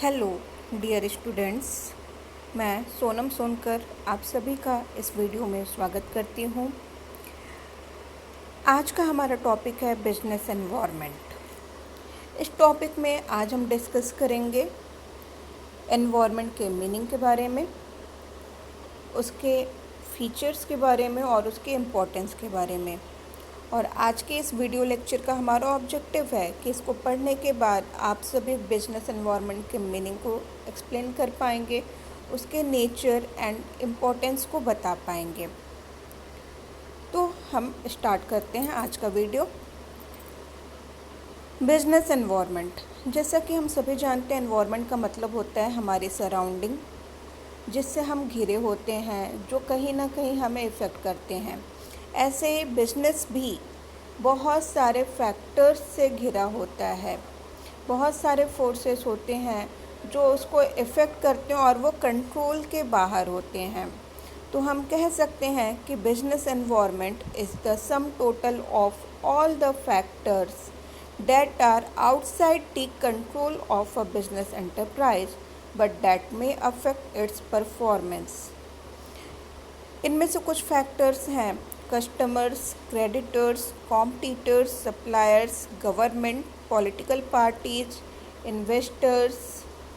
Hello dear students, मैं सोनम सोनकर आप सभी का इस वीडियो में स्वागत करती हूँ। आज का हमारा टॉपिक है बिजनेस एनवायरनमेंट। इस टॉपिक में आज हम डिस्कस करेंगे एनवायरनमेंट के मीनिंग के बारे में, उसके फीचर्स के बारे में और उसके इम्पोर्टेंस के बारे में। और आज के इस वीडियो लेक्चर का हमारा ऑब्जेक्टिव है कि इसको पढ़ने के बाद आप सभी बिजनेस एनवायरनमेंट के मीनिंग को एक्सप्लेन कर पाएंगे, उसके नेचर एंड इम्पोर्टेंस को बता पाएंगे। तो हम स्टार्ट करते हैं आज का वीडियो। बिजनेस एनवायरनमेंट, जैसा कि हम सभी जानते हैं, एनवायरनमेंट का मतलब होता है हमारी सराउंडिंग, जिससे हम घिरे होते हैं, जो कहीं ना कहीं हमें इफ़ेक्ट करते हैं। ऐसे ही बिजनेस भी बहुत सारे फैक्टर्स से घिरा होता है, बहुत सारे फोर्सेस होते हैं जो उसको इफ़ेक्ट करते हैं और वो कंट्रोल के बाहर होते हैं। तो हम कह सकते हैं कि business environment is the sum total of all the factors that are outside the control of a business enterprise but that may affect its performance। इनमें से कुछ फैक्टर्स हैं customers, creditors, competitors, suppliers, government, political parties, investors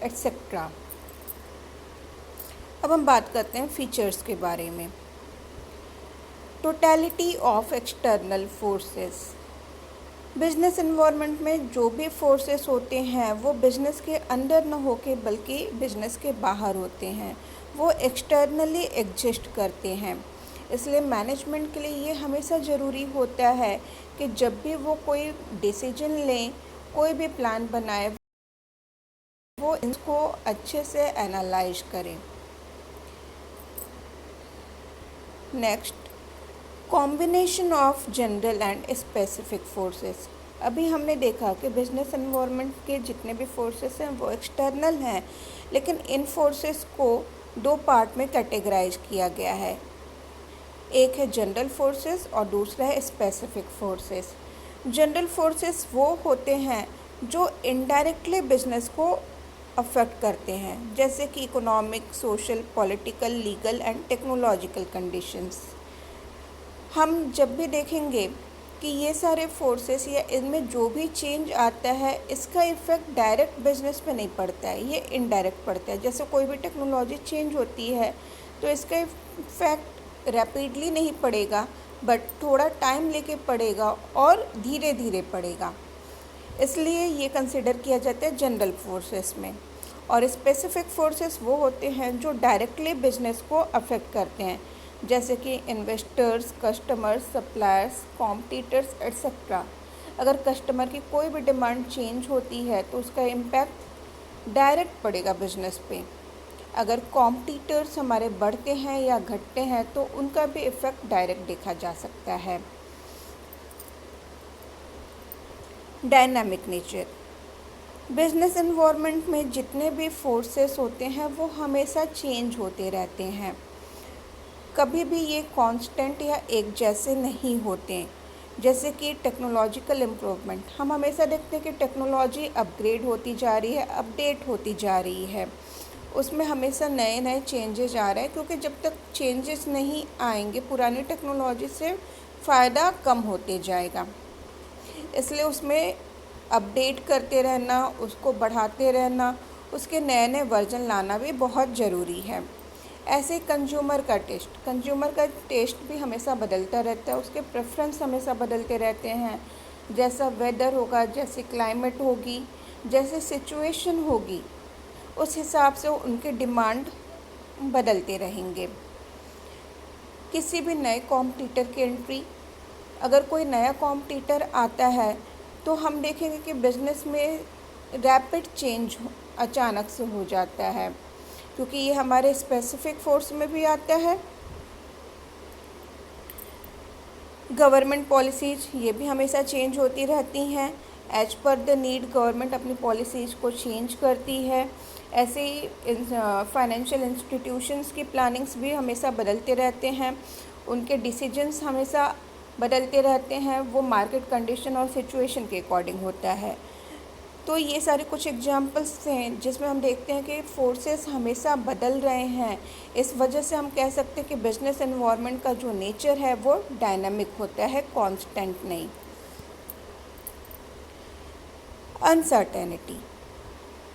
etcetera. अब हम बात करते हैं features के बारे में। Totality of external forces. Business environment में जो भी फोर्सेस होते हैं वो बिजनेस के अंदर न होके बल्कि बिजनेस के बाहर होते हैं, वो एक्सटर्नली एग्जिस्ट करते हैं। इसलिए मैनेजमेंट के लिए ये हमेशा ज़रूरी होता है कि जब भी वो कोई डिसीजन लें, कोई भी प्लान बनाए, वो इसको अच्छे से एनालाइज करें। Next, combination of general and specific forces. अभी हमने देखा कि बिजनेस एनवायरनमेंट के जितने भी फोर्सेस हैं वो एक्सटर्नल हैं, लेकिन इन फोर्सेस को दो पार्ट में कैटेगराइज किया गया है। एक है जनरल फोर्सेस और दूसरा है स्पेसिफिक फोर्सेस। जनरल फोर्सेस वो होते हैं जो इनडायरेक्टली बिजनेस को अफेक्ट करते हैं, जैसे कि economic, social, political, legal and technological conditions. हम जब भी देखेंगे कि ये सारे फोर्सेस या इनमें जो भी चेंज आता है इसका इफ़ेक्ट डायरेक्ट बिजनेस पे नहीं पड़ता है, ये इनडायरेक्ट पड़ता है। जैसे कोई भी टेक्नोलॉजी चेंज होती है तो इसका इफ़ेक्ट रैपिडली नहीं पड़ेगा, बट थोड़ा टाइम लेके पड़ेगा और धीरे धीरे पड़ेगा। इसलिए ये कंसिडर किया जाता है जनरल फोर्सेस में। और स्पेसिफिक फोर्सेस वो होते हैं जो डायरेक्टली बिजनेस को अफेक्ट करते हैं, जैसे कि investors, customers, suppliers, competitors etcetera. अगर कस्टमर की कोई भी डिमांड चेंज होती है तो उसका इम्पैक्ट डायरेक्ट पड़ेगा बिजनेस पे। अगर कॉम्पिटिटर्स हमारे बढ़ते हैं या घटते हैं तो उनका भी इफ़ेक्ट डायरेक्ट देखा जा सकता है। Dynamic nature. बिजनेस एनवायरनमेंट में जितने भी फोर्सेस होते हैं वो हमेशा चेंज होते रहते हैं, कभी भी ये कांस्टेंट या एक जैसे नहीं होते। जैसे कि टेक्नोलॉजिकल इम्प्रूवमेंट, हम हमेशा देखते हैं कि टेक्नोलॉजी अपग्रेड होती जा रही है, अपडेट होती जा रही है, उसमें हमेशा नए नए चेंजेस आ रहे हैं, क्योंकि जब तक चेंजेस नहीं आएंगे पुरानी टेक्नोलॉजी से फ़ायदा कम होते जाएगा। इसलिए उसमें अपडेट करते रहना, उसको बढ़ाते रहना, उसके नए नए वर्जन लाना भी बहुत ज़रूरी है। ऐसे कंज्यूमर का टेस्ट भी हमेशा बदलता रहता है, उसके प्रेफरेंस हमेशा बदलते रहते हैं। जैसा वेदर होगा, जैसी क्लाइमेट होगी, जैसे सिचुएशन होगी, उस हिसाब से उनके डिमांड बदलते रहेंगे। किसी भी नए कॉम्पिटिटर की एंट्री, अगर कोई नया कॉम्पिटिटर आता है तो हम देखेंगे कि बिजनेस में रैपिड चेंज अचानक से हो जाता है, क्योंकि ये हमारे स्पेसिफिक फोर्स में भी आता है। गवर्नमेंट पॉलिसीज़ ये भी हमेशा चेंज होती रहती हैं, as per the need government अपनी पॉलिसीज़ को चेंज करती है। ऐसे ही फाइनेंशियल इंस्टीट्यूशंस की प्लानिंग्स भी हमेशा बदलते रहते हैं, उनके डिसीजंस हमेशा बदलते रहते हैं, वो मार्केट कंडीशन और सिचुएशन के अकॉर्डिंग होता है। तो ये सारे कुछ एग्जांपल्स हैं जिसमें हम देखते हैं कि फोर्सेस हमेशा बदल रहे हैं। इस वजह से हम कह सकते हैं कि बिजनेस एनवायरनमेंट का जो नेचर है वो डायनामिक होता है, कांस्टेंट नहीं। अनसर्टेनिटी।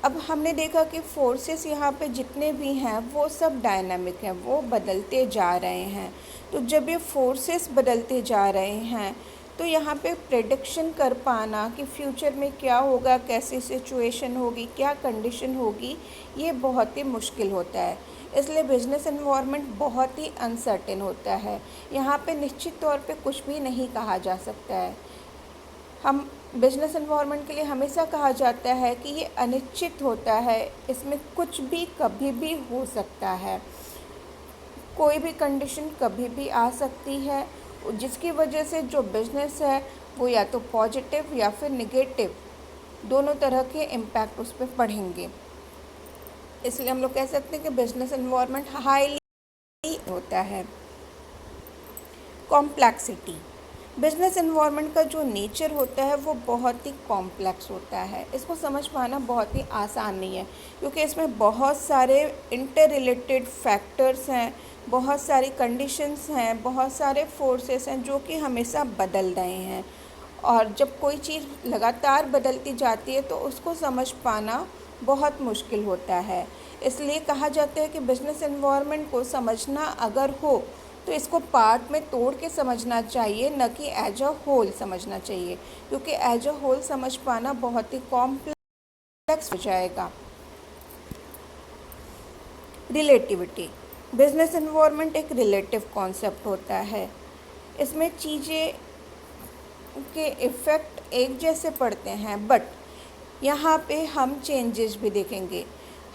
अब हमने देखा कि फोर्सेस यहाँ पे जितने भी हैं वो सब डायनामिक हैं, वो बदलते जा रहे हैं। तो जब ये फोर्सेस बदलते जा रहे हैं तो यहाँ पे प्रेडिक्शन कर पाना कि फ्यूचर में क्या होगा, कैसी सिचुएशन होगी, क्या कंडीशन होगी, ये बहुत ही मुश्किल होता है। इसलिए बिजनेस एनवायरनमेंट बहुत ही अनसर्टेन होता है। यहाँ पे निश्चित तौर पे कुछ भी नहीं कहा जा सकता है। हम बिजनेस एनवायरनमेंट के लिए हमेशा कहा जाता है कि ये अनिश्चित होता है, इसमें कुछ भी कभी भी हो सकता है, कोई भी कंडीशन कभी भी आ सकती है, जिसकी वजह से जो बिज़नेस है वो या तो पॉजिटिव या फिर निगेटिव दोनों तरह के इम्पैक्ट उस पर पड़ेंगे। इसलिए हम लोग कह सकते हैं कि बिजनेस एनवायरनमेंट हाईली होता है। कॉम्प्लेक्सिटी। बिजनेस एनवायरनमेंट का जो नेचर होता है वो बहुत ही कॉम्प्लेक्स होता है। इसको समझ पाना बहुत ही आसान नहीं है क्योंकि इसमें बहुत सारे इंटर रिलेटेड फैक्टर्स हैं, बहुत सारी कंडीशंस हैं, बहुत सारे फोर्सेस हैं जो कि हमेशा बदल रहे हैं। और जब कोई चीज़ लगातार बदलती जाती है तो उसको समझ पाना बहुत मुश्किल होता है। इसलिए कहा जाता है कि बिजनेस एनवायरनमेंट को समझना अगर हो तो इसको पार्ट में तोड़ के समझना चाहिए, न कि एज अ होल समझना चाहिए, क्योंकि एज अ होल समझ पाना बहुत ही कॉम्प्लेक्स हो जाएगा। रिलेटिविटी। बिजनेस एनवायरनमेंट एक रिलेटिव कॉन्सेप्ट होता है। इसमें चीज़ें के इफ़ेक्ट एक जैसे पड़ते हैं, बट यहाँ पे हम चेंजेस भी देखेंगे।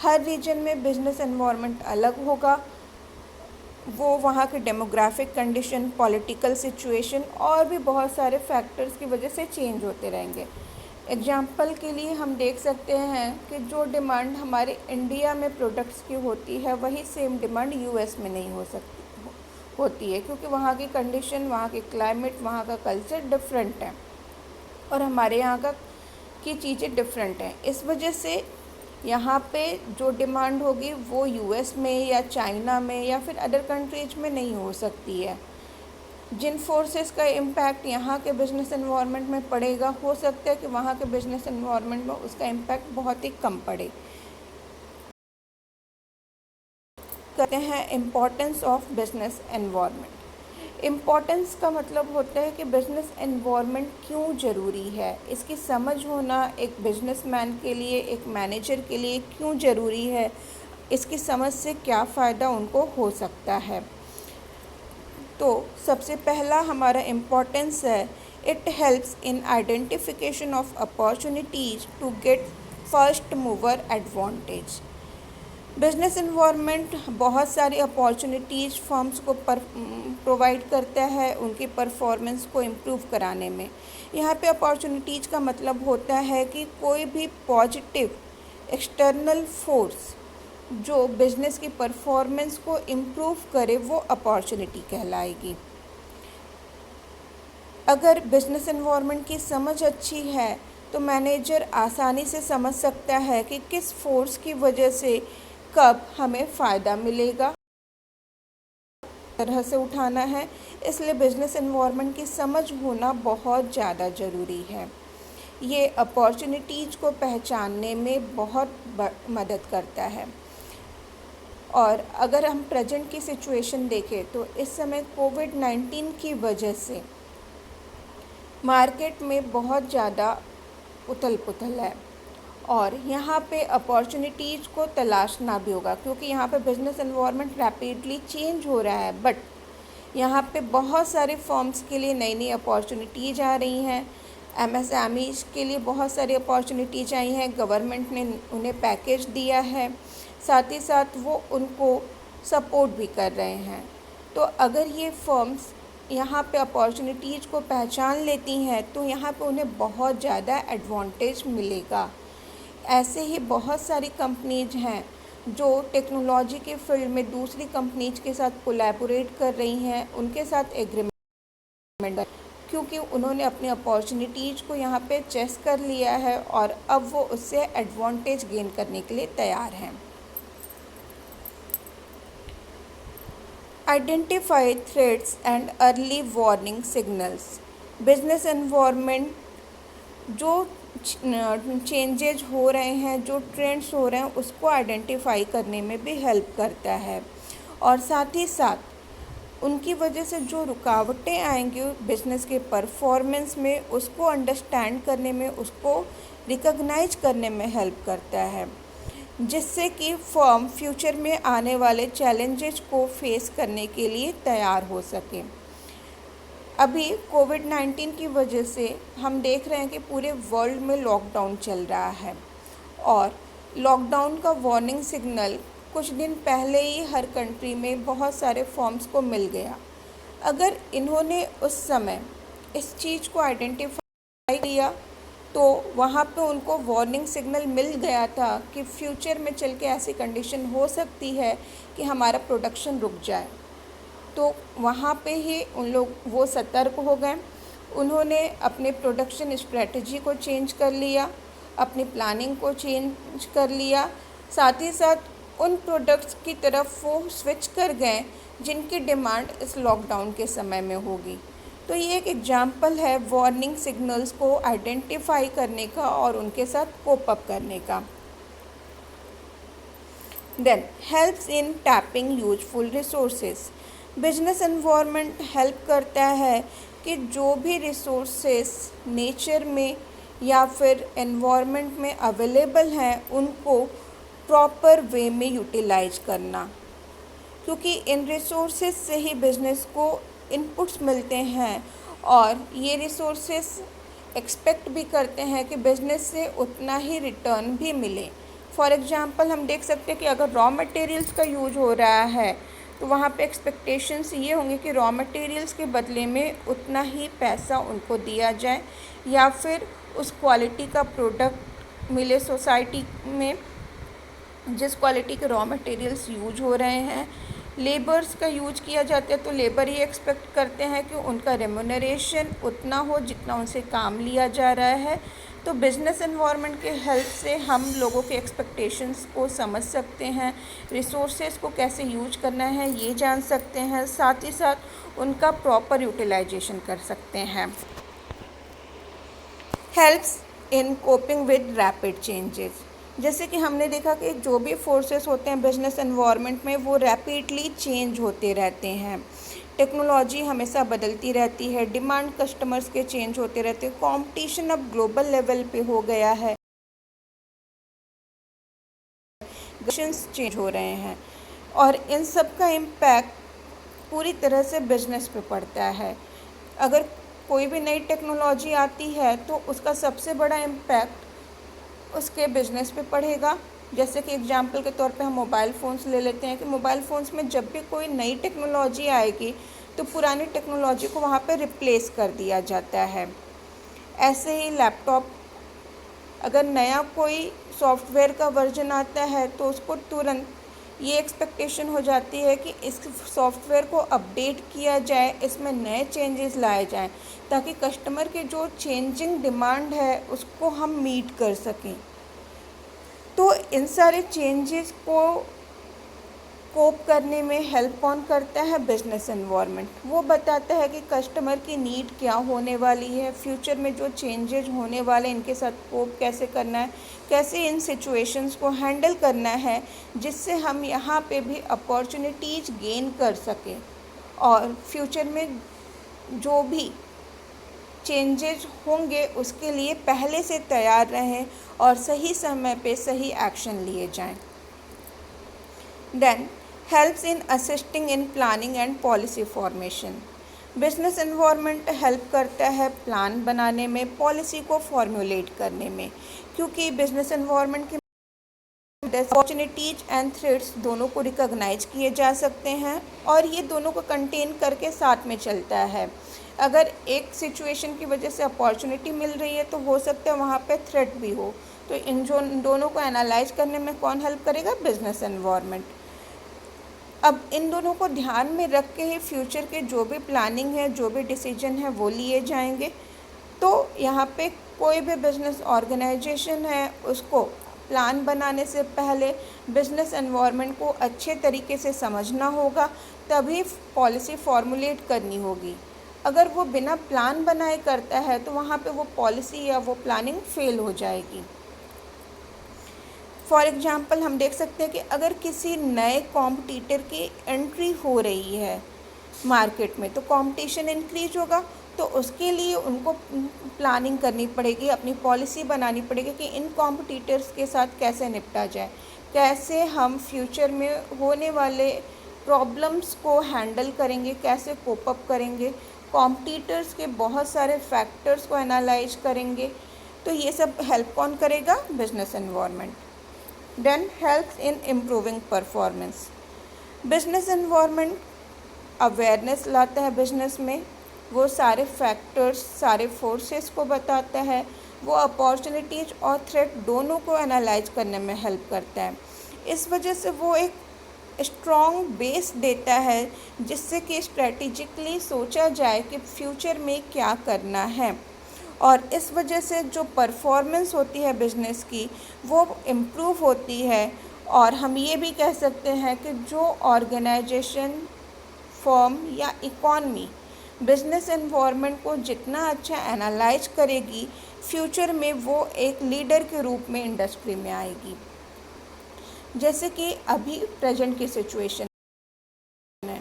हर रीजन में बिजनेस एनवायरनमेंट अलग होगा, वो वहाँ के डेमोग्राफिक कंडीशन, पॉलिटिकल सिचुएशन और भी बहुत सारे फैक्टर्स की वजह से चेंज होते रहेंगे। एग्जाम्पल के लिए हम देख सकते हैं कि जो डिमांड हमारे इंडिया में प्रोडक्ट्स की होती है वही सेम डिमांड यूएस में नहीं हो सकती होती है, क्योंकि वहाँ की कंडीशन, वहाँ के क्लाइमेट, वहाँ का कल्चर डिफरेंट है और हमारे यहाँ का की चीज़ें डिफरेंट हैं। इस वजह से यहाँ पे जो डिमांड होगी वो यूएस में या चाइना में या फिर अदर कंट्रीज में नहीं हो सकती है। जिन फोर्सेस का इम्पैक्ट यहाँ के बिजनेस एनवायरनमेंट में पड़ेगा, हो सकता है कि वहाँ के बिजनेस एनवायरनमेंट में उसका इम्पैक्ट बहुत ही कम पड़े। कहते हैं importance of business environment. Importance का मतलब होता है कि बिजनेस एनवायरनमेंट क्यों ज़रूरी है, इसकी समझ होना एक बिजनेसमैन के लिए, एक मैनेजर के लिए क्यों ज़रूरी है, इसकी समझ से क्या फ़ायदा उनको हो सकता है। तो सबसे पहला हमारा इम्पोर्टेंस है, it helps in identification of opportunities to get first mover advantage. Business environment बहुत सारी अपॉर्चुनिटीज़ फर्म्स को प्रोवाइड करता है उनकी परफॉर्मेंस को इम्प्रूव कराने में। यहाँ पे अपॉर्चुनिटीज़ का मतलब होता है कि कोई भी पॉजिटिव एक्सटर्नल फोर्स जो बिज़नेस की परफॉर्मेंस को इम्प्रूव करे वो अपॉर्चुनिटी कहलाएगी। अगर बिजनेस एनवायरनमेंट की समझ अच्छी है तो मैनेजर आसानी से समझ सकता है कि किस फोर्स की वजह से कब हमें फ़ायदा मिलेगा, तरह से उठाना है। इसलिए बिजनेस एनवायरनमेंट की समझ होना बहुत ज़्यादा ज़रूरी है। ये अपॉर्चुनिटीज़ को पहचानने में बहुत मदद करता है। और अगर हम प्रेजेंट की सिचुएशन देखें तो इस समय कोविड-19 की वजह से मार्केट में बहुत ज़्यादा उथल पुथल है और यहाँ पे अपॉर्चुनिटीज़ को तलाशना भी होगा, क्योंकि यहाँ पे बिजनेस एनवायरनमेंट रैपिडली चेंज हो रहा है। बट यहाँ पे बहुत सारे फर्म्स के लिए नई नई अपॉर्चुनिटीज़ आ रही हैं, एमएसएमईज़ के लिए बहुत सारी अपॉर्चुनिटीज़ आई हैं, गवर्नमेंट ने उन्हें पैकेज दिया है, साथ ही साथ वो उनको सपोर्ट भी कर रहे हैं। तो अगर ये फर्म्स यहाँ पे अपॉर्चुनिटीज़ को पहचान लेती हैं तो यहाँ पे उन्हें बहुत ज़्यादा एडवांटेज मिलेगा। ऐसे ही बहुत सारी कंपनीज हैं जो टेक्नोलॉजी के फील्ड में दूसरी कंपनीज के साथ कोलैबोरेट कर रही हैं, उनके साथ एग्रीमेंट, क्योंकि क्योंकि उन्होंने अपनी अपॉर्चुनिटीज़ को यहाँ पे चेस कर लिया है और अब वो उससे एडवांटेज गेन करने के लिए तैयार हैं। Identify threats and early warning signals. Business environment जो चेंजेज हो रहे हैं, जो ट्रेंड्स हो रहे हैं, उसको आइडेंटिफाई करने में भी हेल्प करता है और साथ ही साथ उनकी वजह से जो रुकावटें आएंगी बिज़नेस के परफॉर्मेंस में, उसको अंडरस्टैंड करने में, उसको रिकॉग्नाइज करने में हेल्प करता है, जिससे कि फर्म फ्यूचर में आने वाले चैलेंजेस को फेस करने के लिए तैयार हो सके। अभी कोविड-19 की वजह से हम देख रहे हैं कि पूरे वर्ल्ड में लॉकडाउन चल रहा है और लॉकडाउन का वार्निंग सिग्नल कुछ दिन पहले ही हर कंट्री में बहुत सारे फर्म्स को मिल गया। अगर इन्होंने उस समय इस चीज़ को आइडेंटिफाई किया तो वहाँ पे उनको वार्निंग सिग्नल मिल गया था कि फ्यूचर में चल के ऐसी कंडीशन हो सकती है कि हमारा प्रोडक्शन रुक जाए। तो वहाँ पे ही उन लोग वो सतर्क हो गए, उन्होंने अपने प्रोडक्शन स्ट्रेटजी को चेंज कर लिया, अपनी प्लानिंग को चेंज कर लिया, साथ ही साथ उन प्रोडक्ट्स की तरफ वो स्विच कर गए जिनकी डिमांड इस लॉकडाउन के समय में होगी। तो ये एक एग्जाम्पल है वार्निंग सिग्नल्स को आइडेंटिफाई करने का और उनके साथ कोप अप करने का। Then helps in tapping useful resources. Business environment help करता है कि जो भी रिसोर्सेज नेचर में या फिर एनवायरनमेंट में अवेलेबल हैं उनको प्रॉपर वे में यूटिलाइज करना, क्योंकि इन रिसोर्सेज से ही बिज़नेस को इनपुट्स मिलते हैं और ये रिसोर्सेज एक्सपेक्ट भी करते हैं कि बिज़नेस से उतना ही रिटर्न भी मिले। फॉर एग्जांपल हम देख सकते हैं कि अगर रॉ मटेरियल्स का यूज हो रहा है तो वहाँ पे एक्सपेक्टेशंस ये होंगे कि रॉ मटेरियल्स के बदले में उतना ही पैसा उनको दिया जाए या फिर उस क्वालिटी का प्रोडक्ट मिले सोसाइटी में जिस क्वालिटी के रॉ मटेरियल्स यूज हो रहे हैं। लेबर्स का यूज किया जाता है तो लेबर ये एक्सपेक्ट करते हैं कि उनका रेम्यूनरेशन उतना हो जितना उनसे काम लिया जा रहा है। तो बिज़नेस एनवायरनमेंट के हेल्प से हम लोगों के एक्सपेक्टेशंस को समझ सकते हैं, रिसोर्सेज को कैसे यूज करना है ये जान सकते हैं, साथ ही साथ उनका प्रॉपर यूटिलाइजेशन कर सकते हैं। Helps in coping with rapid changes. जैसे कि हमने देखा कि जो भी फोर्सेस होते हैं बिजनेस एनवायरनमेंट में वो रैपिडली चेंज होते रहते हैं, टेक्नोलॉजी हमेशा बदलती रहती है, डिमांड कस्टमर्स के चेंज होते रहते हैं, कंपटीशन अब ग्लोबल लेवल पे हो गया है, चेंज हो रहे हैं और इन सब का इम्पैक्ट पूरी तरह से बिजनेस पे पड़ता है। अगर कोई भी नई टेक्नोलॉजी आती है तो उसका सबसे बड़ा इम्पैक्ट उसके बिज़नेस पे पड़ेगा। जैसे कि एग्जांपल के तौर पे हम मोबाइल फ़ोन्स ले लेते हैं कि मोबाइल फ़ोन्स में जब भी कोई नई टेक्नोलॉजी आएगी तो पुरानी टेक्नोलॉजी को वहाँ पे रिप्लेस कर दिया जाता है। ऐसे ही लैपटॉप, अगर नया कोई सॉफ्टवेयर का वर्जन आता है तो उसको तुरंत ये एक्सपेक्टेशन हो जाती है कि इस सॉफ्टवेयर को अपडेट किया जाए, इसमें नए चेंजेस लाए जाएं ताकि कस्टमर के जो चेंजिंग डिमांड है उसको हम मीट कर सकें। तो इन सारे चेंजेस को कोप करने में हेल्प कौन करता है? Business environment. वो बताता है कि कस्टमर की नीड क्या होने वाली है, फ्यूचर में जो चेंजेस होने वाले इनके साथ कोप कैसे करना है, कैसे इन सिचुएशंस को हैंडल करना है जिससे हम यहाँ पे भी अपॉर्चुनिटीज़ गेन कर सकें और फ्यूचर में जो भी चेंजेस होंगे उसके लिए पहले से तैयार रहें और सही समय पे सही एक्शन लिए जाएं। Then helps in assisting in planning and policy formation. Business environment help करता है प्लान बनाने में, पॉलिसी को फॉर्मुलेट करने में, क्योंकि बिजनेस एनवायरनमेंट की अपॉर्चुनिटीज एंड थ्रेट्स दोनों को रिकॉग्नाइज किए जा सकते हैं और ये दोनों को कंटेन करके साथ में चलता है। अगर एक सिचुएशन की वजह से अपॉर्चुनिटी मिल रही है तो हो सकता है वहाँ पे थ्रेट भी हो, तो इन दोनों को एनालाइज करने में कौन हेल्प करेगा? Business environment. अब इन दोनों को ध्यान में रख के ही फ्यूचर के जो भी प्लानिंग है, जो भी डिसीजन है वो लिए जाएंगे। तो यहाँ पे कोई भी बिजनेस ऑर्गेनाइजेशन है उसको प्लान बनाने से पहले बिजनेस एनवायरनमेंट को अच्छे तरीके से समझना होगा, तभी पॉलिसी फॉर्मुलेट करनी होगी। अगर वो बिना प्लान बनाए करता है तो वहाँ पे वो पॉलिसी या वो प्लानिंग फेल हो जाएगी। फॉर एग्जांपल हम देख सकते हैं कि अगर किसी नए कॉम्पिटिटर की एंट्री हो रही है मार्केट में तो कंपटीशन इंक्रीज होगा, तो उसके लिए उनको प्लानिंग करनी पड़ेगी, अपनी पॉलिसी बनानी पड़ेगी कि इन कॉम्पिटिटर्स के साथ कैसे निपटा जाए, कैसे हम फ्यूचर में होने वाले प्रॉब्लम्स को हैंडल करेंगे, कैसे कोप अप करेंगे, कॉम्पिटिटर्स के बहुत सारे फैक्टर्स को एनालाइज करेंगे। तो ये सब हेल्प कौन करेगा? Business environment. Then helps in improving performance. Business environment awareness लाता है बिजनेस में, वो सारे फैक्टर्स, सारे फोर्सेस को बताता है, वो अपॉर्चुनिटीज़ और थ्रेट दोनों को एनालाइज करने में हेल्प करता है। इस वजह से वो एक स्ट्रॉन्ग बेस देता है जिससे कि स्ट्रेटेजिकली सोचा जाए कि फ्यूचर में क्या करना है, और इस वजह से जो परफॉर्मेंस होती है बिजनेस की वो इम्प्रूव होती है। और हम ये भी कह सकते हैं कि जो ऑर्गेनाइजेशन, फर्म या इकॉनमी बिजनेस एनवायरनमेंट को जितना अच्छा एनालाइज करेगी, फ्यूचर में वो एक लीडर के रूप में इंडस्ट्री में आएगी। जैसे कि अभी प्रेजेंट की सिचुएशन है,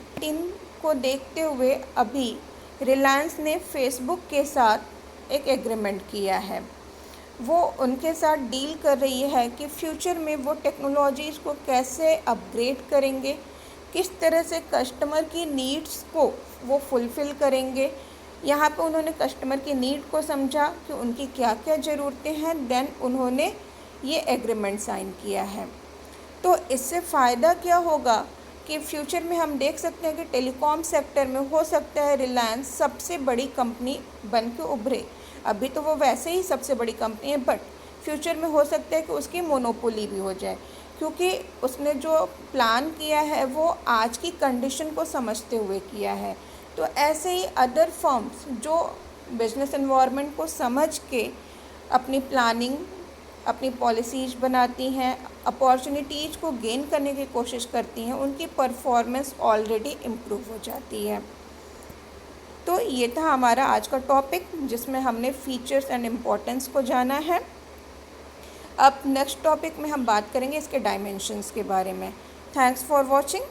को देखते हुए अभी रिलायंस ने फेसबुक के साथ एक एग्रीमेंट किया है। वो उनके साथ डील कर रही है कि फ्यूचर में वो टेक्नोलॉजीज़ को कैसे अपग्रेड करेंगे, किस तरह से कस्टमर की नीड्स को वो फुलफ़िल करेंगे। यहाँ पे उन्होंने कस्टमर की नीड को समझा कि उनकी क्या क्या ज़रूरतें हैं, देन उन्होंने ये एग्रीमेंट साइन किया है। तो इससे फ़ायदा क्या होगा कि फ्यूचर में हम देख सकते हैं कि टेलीकॉम सेक्टर में हो सकता है रिलायंस सबसे बड़ी कंपनी बन के उभरे। अभी तो वो वैसे ही सबसे बड़ी कंपनी है, बट फ्यूचर में हो सकता है कि उसकी मोनोपोली भी हो जाए, क्योंकि उसने जो प्लान किया है वो आज की कंडीशन को समझते हुए किया है। तो ऐसे ही अदर फर्म्स जो बिजनेस एनवायरनमेंट को समझ के अपनी प्लानिंग, अपनी पॉलिसीज़ बनाती हैं, अपॉर्चुनिटीज़ को गेन करने की कोशिश करती हैं, उनकी परफॉर्मेंस ऑलरेडी इम्प्रूव हो जाती है। तो ये था हमारा आज का टॉपिक जिसमें हमने फीचर्स एंड इम्पोर्टेंस को जाना है। अब नेक्स्ट टॉपिक में हम बात करेंगे इसके डायमेंशंस के बारे में। Thanks for watching.